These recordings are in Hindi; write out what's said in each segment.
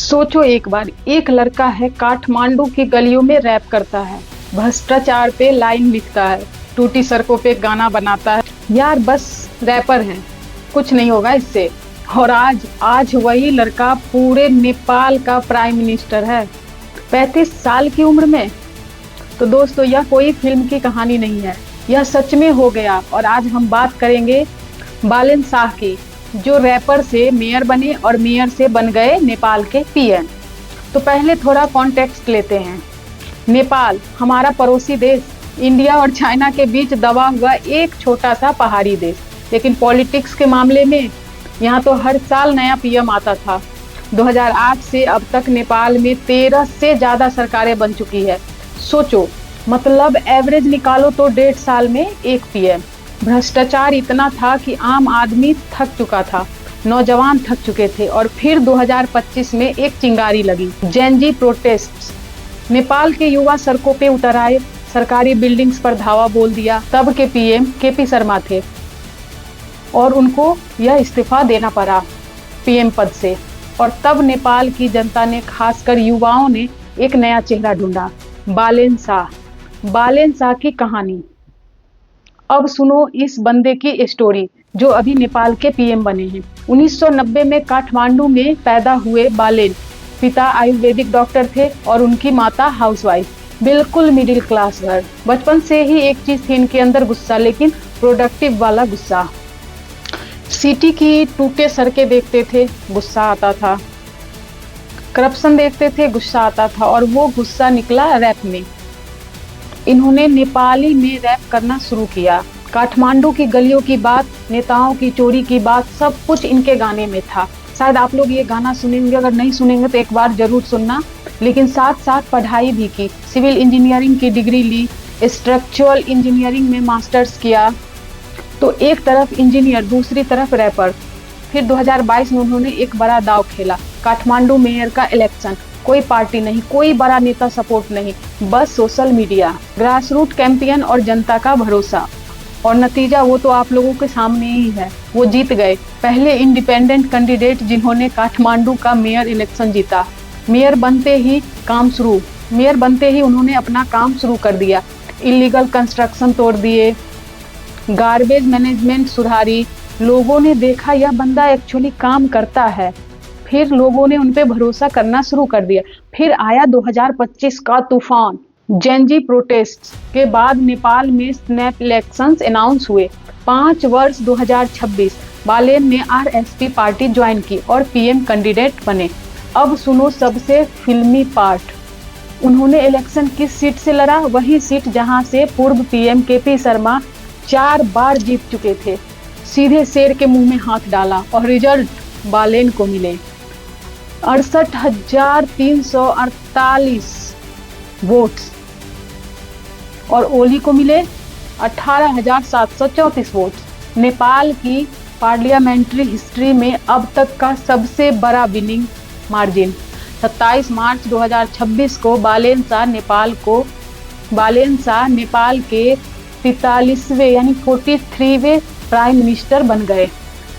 सोचो एक बार, एक लड़का है काठमांडू की गलियों में रैप करता है, भ्रष्टाचार पे लाइन लिखता है, टूटी सड़कों पे गाना बनाता है। यार बस रैपर है, कुछ नहीं होगा इससे। और आज आज वही लड़का पूरे नेपाल का प्राइम मिनिस्टर है, 35 साल की उम्र में। तो दोस्तों, यह कोई फिल्म की कहानी नहीं है, यह सच में हो गया। और आज हम बात करेंगे बालेन शाह की, जो रैपर से मेयर बने और मेयर से बन गए नेपाल के पीएम। तो पहले थोड़ा कॉन्टेक्स्ट लेते हैं। नेपाल हमारा पड़ोसी देश, इंडिया और चाइना के बीच दबा हुआ एक छोटा सा पहाड़ी देश। लेकिन पॉलिटिक्स के मामले में यहाँ तो हर साल नया पीएम आता था। 2008 से अब तक नेपाल में 13 से ज़्यादा सरकारें बन चुकी है। सोचो, मतलब एवरेज निकालो तो 1.5 साल में एक पीएम। भ्रष्टाचार इतना था कि आम आदमी थक चुका था, नौजवान थक चुके थे। और फिर 2025 में एक चिंगारी लगी, जेनजी प्रोटेस्ट। नेपाल के युवा सड़कों पे उतर आए, सरकारी बिल्डिंग्स पर धावा बोल दिया। तब के पीएम केपी शर्मा थे और उनको यह इस्तीफा देना पड़ा पीएम पद से। और तब नेपाल की जनता ने, खासकर युवाओं ने, एक नया चेहरा ढूंढा, बालेन शाह। बालेन शाह की कहानी। अब सुनो इस बंदे की स्टोरी, जो अभी नेपाल के पीएम बने हैं। 1990 में काठमांडू में पैदा हुए बालेन। पिता आयुर्वेदिक डॉक्टर थे और उनकी माता हाउसवाइफ। बिल्कुल मिडिल क्लास घर। बचपन से ही एक चीज थी इनके अंदर, गुस्सा, लेकिन प्रोडक्टिव वाला गुस्सा। सिटी की टूटे सड़कें देखते थे, गुस्सा आता था। करप्शन देखते थे, गुस्सा आता था। और वो गुस्सा निकला रैप में। इन्होंने नेपाली में रैप करना शुरू किया। काठमांडू की गलियों की बात, नेताओं की चोरी की बात, सब कुछ इनके गाने में था। शायद आप लोग ये गाना सुनेंगे, अगर नहीं सुनेंगे तो एक बार जरूर सुनना। लेकिन साथ साथ पढ़ाई भी की, सिविल इंजीनियरिंग की डिग्री ली, स्ट्रक्चरल इंजीनियरिंग में मास्टर्स किया। तो एक तरफ इंजीनियर, दूसरी तरफ रैपर। फिर 2022 में उन्होंने एक बड़ा दांव खेला, काठमांडू मेयर का इलेक्शन। कोई पार्टी नहीं, कोई बड़ा नेता सपोर्ट नहीं, बस सोशल मीडिया, ग्रासरूट कैंपेन और जनता का भरोसा। और नतीजा वो तो आप लोगों के सामने ही है, वो जीत गए। पहले इंडिपेंडेंट कैंडिडेट जिन्होंने काठमांडू का मेयर इलेक्शन जीता। मेयर बनते ही उन्होंने अपना काम शुरू कर दिया। इलीगल कंस्ट्रक्शन तोड़ दिए, गार्बेज मैनेजमेंट सुधारी। लोगों ने देखा यह बंदा एक्चुअली काम करता है। फिर लोगों ने उन पे भरोसा करना शुरू कर दिया। फिर आया 2025 का तूफान, जेनजी प्रोटेस्ट के बाद नेपाल में स्नैप इलेक्शंस अनाउंस हुए। 5 वर्ष 2026 बालेन ने आरएसपी पार्टी ज्वाइन की और पीएम कैंडिडेट बने। अब सुनो सबसे फिल्मी पार्ट, उन्होंने इलेक्शन किस सीट से लड़ा? वही सीट जहां से पूर्व पीएम केपी शर्मा 4 बार जीत चुके थे। सीधे शेर के मुंह में हाथ डाला और रिजल्ट बालेन को मिले 68,348 वोट्स और ओली को मिले 18,734 वोट्स। नेपाल की पार्लियामेंट्री हिस्ट्री में अब तक का सबसे बड़ा विनिंग मार्जिन। 27 मार्च 2026 को बालेन शाह नेपाल के 43वें यानी 43वें प्राइम मिनिस्टर बन गए।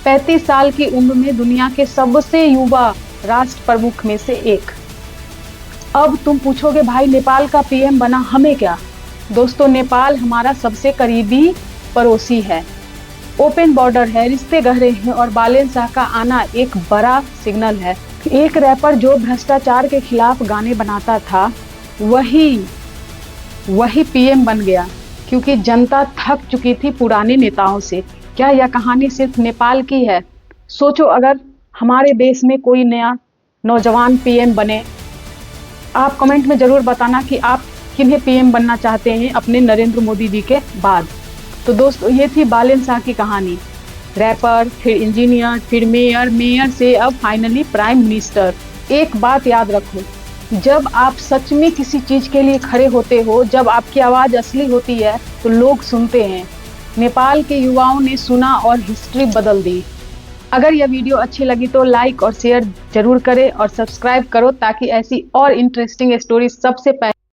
35 साल की उम्र में दुनिया के सबसे युवा राष्ट्र प्रमुख में से एक। अब तुम पूछोगे भाई नेपाल का पीएम बना, हमें क्या? दोस्तों, नेपाल हमारा सबसे करीबी पड़ोसी है, ओपन बॉर्डर है, रिश्ते गहरे हैं। और बालेन शाह का आना एक बड़ा सिग्नल है। एक रैपर जो भ्रष्टाचार के खिलाफ गाने बनाता था, वही पीएम बन गया, क्योंकि जनता थक चुकी थी पुराने नेताओं से। क्या यह कहानी सिर्फ नेपाल की है? सोचो, अगर हमारे देश में कोई नया नौजवान पीएम बने। आप कमेंट में जरूर बताना कि आप किन्हें पीएम बनना चाहते हैं अपने नरेंद्र मोदी जी के बाद। तो दोस्तों, ये थी बालेन शाह की कहानी। रैपर, फिर इंजीनियर, फिर मेयर से अब फाइनली प्राइम मिनिस्टर। एक बात याद रखो, जब आप सच में किसी चीज के लिए खड़े होते हो, जब आपकी आवाज असली होती है, तो लोग सुनते हैं। नेपाल के युवाओं ने सुना और हिस्ट्री बदल दी। अगर यह वीडियो अच्छी लगी तो लाइक और शेयर जरूर करें और सब्सक्राइब करो, ताकि ऐसी और इंटरेस्टिंग स्टोरी सबसे पहले